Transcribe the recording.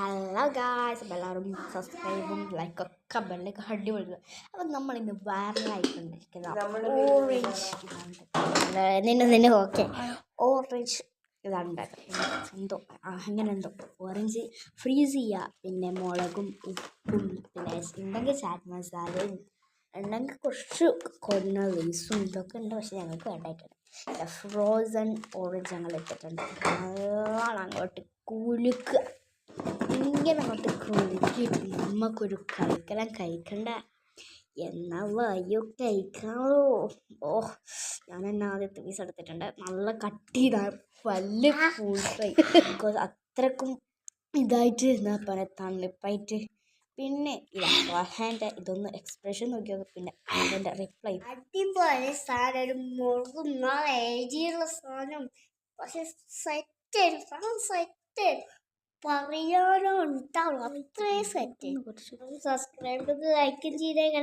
Hello guys, അപ്പോൾ എല്ലാവരും സബ്സ്ക്രൈബും ലൈക്കൊക്കെ ബെല്ലൊക്കെ അടിപൊളി. അപ്പം നമ്മളിന്ന് വൈറലായിട്ടുണ്ടായിരിക്കുന്ന ഓറഞ്ച് നിന്നെ ഓക്കെ ഓറഞ്ച് ഇതാണ് എന്തോ എന്തോ ഓറഞ്ച് ഫ്രീസ് ചെയ്യുക, പിന്നെ മുളകും ഉപ്പും പിന്നെ ഉണ്ടെങ്കിൽ ചാറ്റ് മസാലയും ഉണ്ടെങ്കിൽ കുറച്ച് കൊന്ന റൈസും ഇതൊക്കെ ഉണ്ട്. പക്ഷെ ഞങ്ങൾക്ക് വേണ്ടായിട്ടുണ്ട് ഫ്രോസൺ ഓറഞ്ച് ഞങ്ങൾ ഇട്ടിട്ടുണ്ട്. നല്ലോണം അങ്ങോട്ട് കുലുക്കുക, ഇങ്ങനെ അങ്ങോട്ട് കുലുക്കിയിട്ട് നമുക്കൊരു കഴിക്കണ്ട. എന്നാൽ വയ്യോ കഴിക്കാമോ. ഞാൻ ആദ്യത്തെ പീസ് എടുത്തിട്ടുണ്ട്. നല്ല കട്ടിയിടാൻ വലിയ ഫുൾ ഫ്രൈ, ബിക്കോസ് അത്രക്കും ഇതായിട്ട് എന്താ പറയുക, തണുപ്പായിട്ട്. പിന്നെ ഇതാ ഇതൊന്ന് എക്സ്പ്രഷൻ നോക്കിയോ, പിന്നെ അതിൻ്റെ റിപ്ലൈ അടിപൊളി സാധനം, മുളകും എരിയുള്ള സാധനം. പക്ഷെ സെറ്റ് പറയാനോ ഉണ്ടാവും, അത്രയും സെറ്റ്. സബ്സ്ക്രൈബ് ചെയ്ത് ലൈക്കും ചെയ്തേക്കണേ.